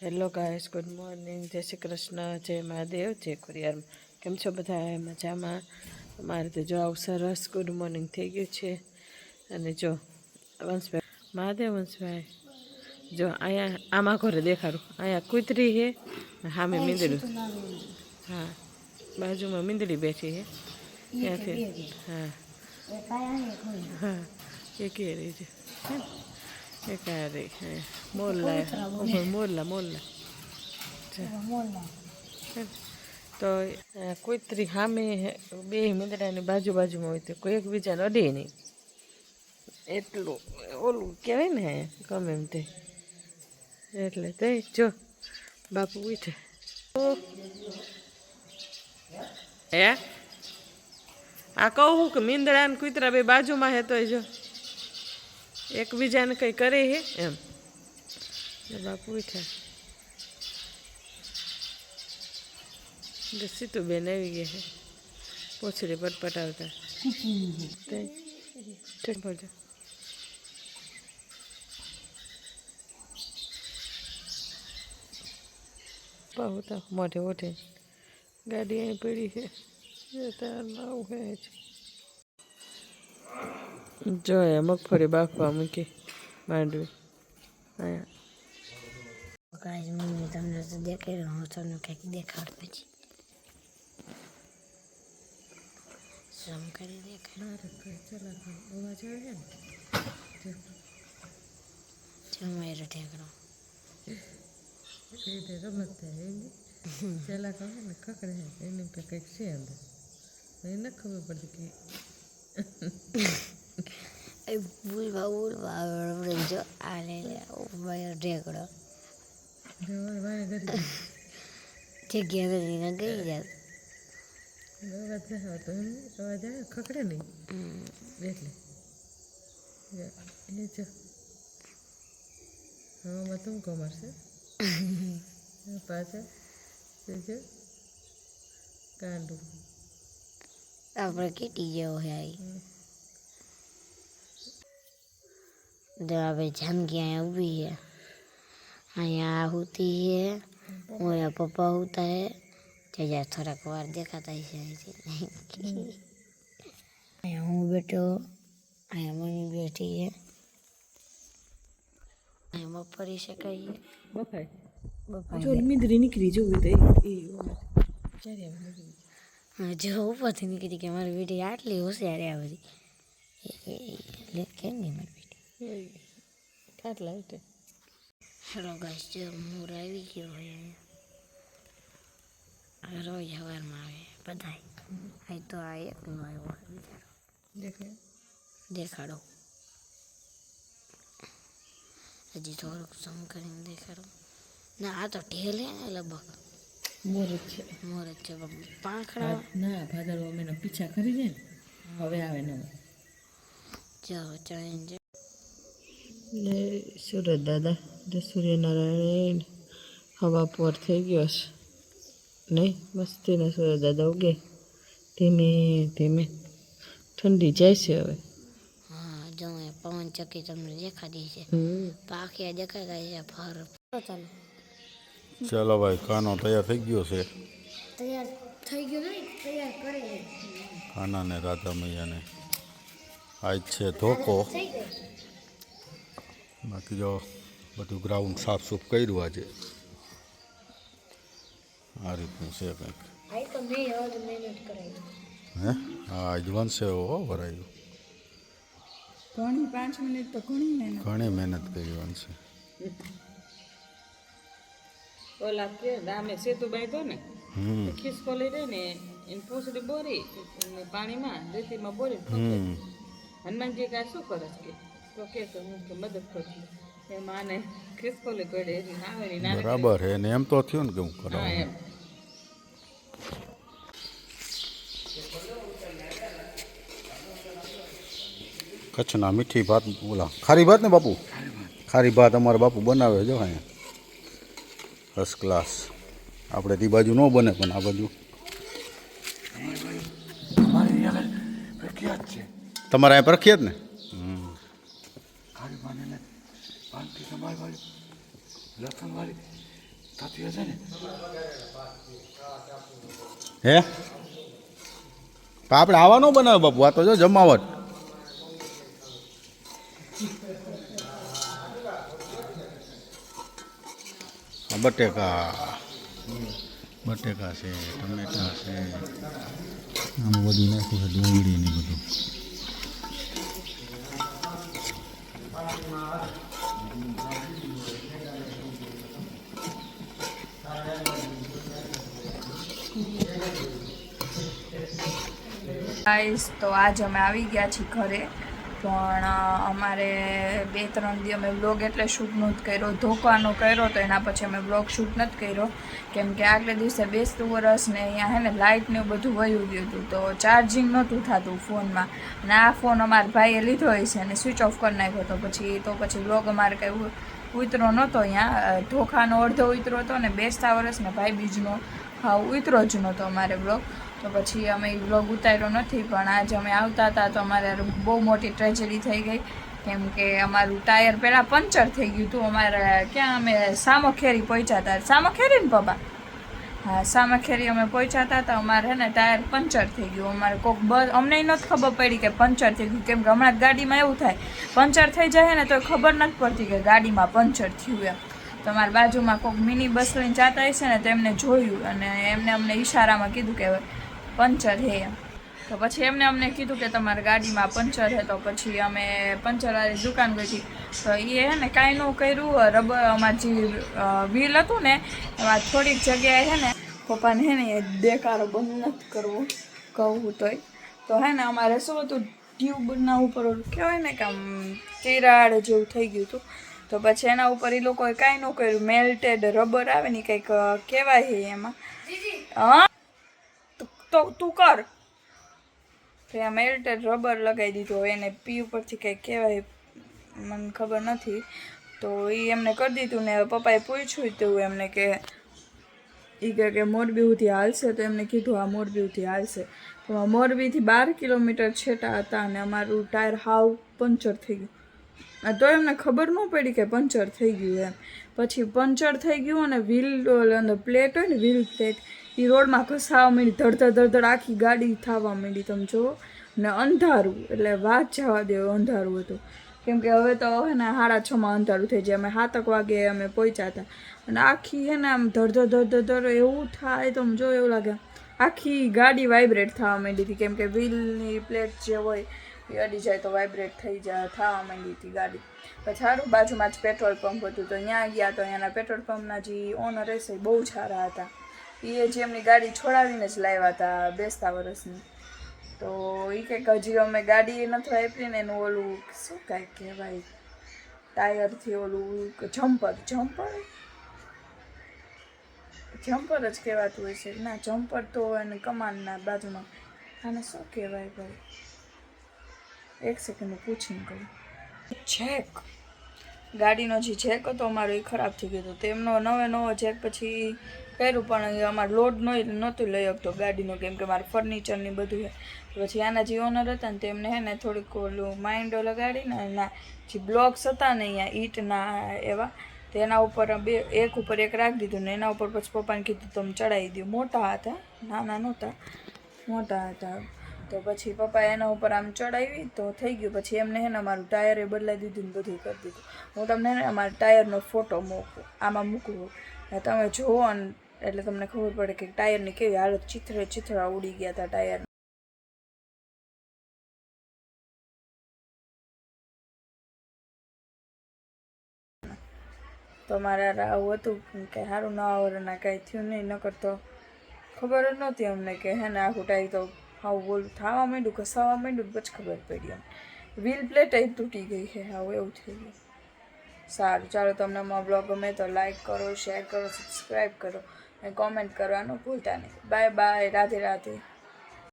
Hello guys, good morning, જય શ્રી કૃષ્ણ, જય મહાદેવ, જય ખોડિયાર. કેમ છો બધા? મજામાં? અમારે તો જો આવું સરસ ગુડ મોર્નિંગ થઈ ગયું છે. અને જો વંશભાઈ, મહાદેવ વંશભાઈ, જો અહીંયા આમાં ઘરે દેખાડું, અહીંયા કૂતરી છે, સામે મીંદડું. હા, બાજુમાં મીંદડી બેઠી છે ત્યાંથી. હા હા, એ કે રહી છે. એક આ રહી, મોરલા મોરલા. તો કૂતરી સામે બે મીંદડાની બાજુમાં હોય તો કોઈ એકબીજાને અડે નહીં, એટલું ઓલું કહેવાય ને ગમે એમ તે. એટલે તે જો બાપુ ઉઠે હે આ કહું કે મીંદડા ને કૂતરા બે બાજુમાં હે તો જો એકબીજાને કંઈ કરે હે એમ. બાપુ ઉઠ્યા. સીતુબેન આવી ગયા છે, પોછડી પટપટાવતા. બોલજો પાવતા મોઢે ઓઢે ગાડી અહીં પડી છે. જો મગફળી બાફવા મૂકી માંડવી અહીંયા. મમ્મી તમને તો દેખાડ્યું, હું તમને કંઈક દેખાડ પછી સમ કરી દેખાડ. અવાજ આવે છે ને જમાઈ ઠેકડો રીતે રમત થાય પેલા કહે ને ખકડે એની કંઈક છે અંદર, એને ખબર પડતી કે ભૂલવા જો આ લે ઢેકડો જગ્યા નથી ને ગઈ જાત અવાજ આવતો અવાજ આવે ખકડે નહીં એટલે એ જો હવામાં તું કમરશે પાછળ જો કાંડું આપણે કેટલી જેવો છે જો આપણે જાનકી અહીંયા ઊભી છે, અહીંયા હોતી है, અહીંયા પપ્પા होता है. जया થોડાક વાર દેખાતા છે. અહીંયા હું બેઠો, અહીંયા મમ્મી બેઠી છે, અહીંયા મગફળી શેકાઈ બફાય મીંદડી નીકળી જવું તો હા જો ઉપરથી નીકળી કે મારી બેટી આટલી હોશિયાર આ બધી કેમ નહીં મારી બેટી ખાટલા ઉઠે. હેલો ગાઈસ, જો મોર આવી ગયો હોય રોજ સવારમાં આવે બધા. અહીં તો આ એકનો આવ્યો બિચારો, દેખાડો હજી થોડુંક સમ કરીને દેખાડો. ના આ તો ઢેલ હે ને લગભગ મોર જ છે પાંખડા ના ભાદરવો મહિનો પીછા કરી દે ને હવે આવે ને જો ચણ ને સુરત દાદા જે સૂર્યનારાયણ હવા પર થઈ ગયો છે નહીં મસ્તીને સુરત દાદા ઉગે ધીમે ધીમે. ઠંડી જાય છે હવે. હા જો પવન ચક્કી તમને દેખાડી છે, પાખિયા દેખાતા છે ફર. ચાલો ચાલો ભાઈ, કાનો તૈયાર થઈ ગયો છે. તૈયાર થઈ ગયો નહીં, તૈયાર કરે કાનાને રાધા મૈયાને આજ છે ધોકો. બાકી જો બધું ગ્રાઉન્ડ સાફ સૂફ કર્યું આજે. આ રીતનું છે કંઈક. હે હા, આજ વનસે હો ભરાયું. ઘણી 5 મિનિટ તો ઘણી મહેનત કરી વનસે. ઓલા કે રામે સેતુ બાંધો ને ખિસકો લઈ રહી ને એની પૂંછડી બોરી પાણીમાં રેતીમાં બોરી હનુમાનજી કા શું કરે છે તો કે હું કે મદદ કરું એ માને ખિસકો લઈ પડે એની નાવેની નાની બરાબર હે ને, એમ તો થયું ને કે હું કરાવું. એમ કચ્છના મીઠી ભાત, ઓલા ખારી ભાત ને બાપુ, ખારી ભાત અમારા બાપુ બનાવે જો અહીંયા ફર્સ્ટ ક્લાસ. આપણે તે બાજુ ન બને પણ આ બાજુ તમારે અહીંયા પ્રખ્યાત ને. હે આપણે આવા ન બનાવે બાપુ, આ તો જો જમાવટ. બટેકા બટેકા છે, ટમેટા છે, આમાં બધું નાખ્યું છે, ડુંગળી ને બધું. ગાઈસ તો આજ અમે આવી ગયા છીએ ઘરે, પણ અમારે 2-3 દી અમે વ્લોગ એટલે શૂટ નથી કર્યો, ધોકાનો કર્યો તો એના પછી અમે વ્લોગ શૂટ નથી કર્યો, કેમ કે આગલે દિવસે બેસતું વરસ ને અહીંયા હે ને લાઇટ ને બધું વયું ગયું હતું, તો ચાર્જિંગ નહોતું થતું ફોનમાં, અને આ ફોન અમારા ભાઈએ લીધો હોય છે અને સ્વિચ ઓફ કરી નાખ્યો હતો. પછી વ્લોગ અમારે કંઈ ઉતરો નહોતો, અહીંયા ધોખાનો અડધો ઉતરો હતો ને બેસતા વરસ ને ભાઈ બીજનો હા ઉતરો જ નહોતો અમારે વ્લોગ. તો પછી અમે એ વ્લોગ ઉતાર્યો નથી, પણ આજે અમે આવતા હતા તો અમારે બહુ મોટી ટ્રેજેડી થઈ ગઈ, કેમ કે અમારું ટાયર પહેલાં પંચર થઈ ગયું હતું. અમારે ક્યાં અમે સામખેરી પહોંચ્યા હતા, સામખેરી ને પપ્પા, હા સામખેરી અમે પહોંચ્યા હતા તો અમારે હે ને ટાયર પંચર થઈ ગયું. અમારે કોઈક બસ અમને નથી ખબર પડી કે પંચર થઈ ગયું, કેમ કે હમણાં ગાડીમાં એવું થાય પંચર થઈ જાય ને તો ખબર નથી પડતી કે ગાડીમાં પંચર થયું એમ. તો અમારી બાજુમાં કોઈક મિની બસ લઈને જતા હશે ને તો એમને જોયું અને એમને અમને ઈશારામાં કીધું કે પંચર હે એમ. તો પછી એમને અમને કીધું કે તમારી ગાડીમાં પંચર હે, તો પછી અમે પંચરવાળી દુકાન ગઈ હતી તો એ હે ને કાંઈ ન કર્યું, રબર અમારી જે વ્હીલ હતું ને એમાં થોડીક જગ્યાએ હે ને પપ્પાને હે ને એ દેકારો બંધ નથી કરવો કહું તો હે ને અમારે શું હતું ટ્યુબના ઉપર કહેવાય ને કે આમ તિરાડ જેવું થઈ ગયું હતું. તો પછી એના ઉપર એ લોકોએ કાંઈ ન કર્યું, મેલ્ટેડ રબર આવે ને કંઈક કહેવાય છે એમાં, હા તો તું કર, તો આ મેલ્ટેડ રબર લગાવી દીધો એને, પી ઉપરથી કંઈક કહેવાય મને ખબર નથી. તો એ એમને કરી દીધું ને પપ્પાએ પૂછ્યું હતું એમને કે એ કે મોરબી સુધી હાલશે, તો એમને કીધું આ મોરબી સુધી હાલશે. તો મોરબીથી 12 કિલોમીટર છેટા હતા અને અમારું ટાયર હાવ પંચર થઈ ગયું. તો એમને ખબર ન પડી કે પંચર થઈ ગયું એમ. પછી પંચર થઈ ગયું અને વ્હીલ અંદર પ્લેટ હોય ને વ્હીલ પ્લેટ એ રોડમાં ઘસાવા માંડી, ધડધડ આખી ગાડી થવા માંડી, તમે જુઓ ને અંધારું, એટલે વાત જવા દેવું અંધારું હતું, કેમ કે હવે તો હે ને 6:30 અંધારું થઈ જાય. અમે 7 વાગે અમે પહોંચ્યા હતા અને આખી હે ને આમ ધડધડ એવું થાય તો જો એવું લાગે આખી ગાડી વાઇબ્રેટ થવા માંડી હતી, કેમ કે વ્હીલની પ્લેટ જે હોય એ અડી જાય તો વાઇબ્રેટ થવા માંડી હતી ગાડી. પછી સારું બાજુમાં જ પેટ્રોલ પંપ હતું તો ત્યાં ગયા તો અહીંયાના પેટ્રોલ પંપના જે ઓનર હશે બહુ સારા હતા, એ જે એમની ગાડી છોડાવીને જ લાવ્યા હતા બેસતા વર્ષની. તો એ કંઈક હજી અમે ગાડી નથી વાપરી ને એનું ઓલું શું કાંઈક કહેવાય ટાયરથી ઓલું જમ્પર જ કહેવાતું હોય છે, ના જમ્પર તો એને કમાનના બાજુમાં આને શું કહેવાય ભાઈ, એક સેકન્ડ પૂછીને કહું. જેક, ગાડીનો જે જેક હતો અમારો એ ખરાબ થઈ ગયો હતો, તેમનો નવો જેક પછી કર્યું પણ અમારે લોડ નહોતું લઈ શકતો ગાડીનો, કેમ કે મારે ફર્નિચરની બધું છે. પછી આના જે ઓનર હતા ને તેમને હે ને થોડીક ઓલું માઇન્ડો લગાડીને એના જે બ્લોક્સ હતા ને અહીંયા ઈંટના એવા તેના ઉપર એક ઉપર એક રાખી દીધું ને એના ઉપર પછી પપ્પાને કીધું તમે ચડાવી દો. મોટા હતા, નાના નહોતા, મોટા હતા. તો પછી પપ્પાએ એના ઉપર આમ ચડાવી તો થઈ ગયું. પછી એમને હે ને અમારું ટાયરે બદલાવી દીધું ને બધું કરી દીધું. હું તમને ને અમારા ટાયરનો ફોટો આમાં મૂકું, તમે જુઓ ને એટલે તમને ખબર પડે કે ટાયરની કેવી હાલત, ચીથરા ઉડી ગયા હતા ટાયર. તો મારે આવું હતું કે સારું નવા કાંઈ થયું નહીં, નકર તો ખબર જ નહોતી અમને કે હે ને આખું ટાયર તો હાવ બોલું થવા માંડ્યું, ઘસાવા માંડ્યું, પછી ખબર પડી એમ. વ્હીલ પ્લેટ એ તૂટી ગઈ છે, હાવ એવું થઈ ગયું. સારું ચાલો, તમને અમારો બ્લોગ ગમે તો લાઈક કરો, શેર કરો, સબસ્ક્રાઈબ કરો અને કોમેન્ટ કરવાનું ભૂલતા નહીં. Bye bye, Radhe Radhe.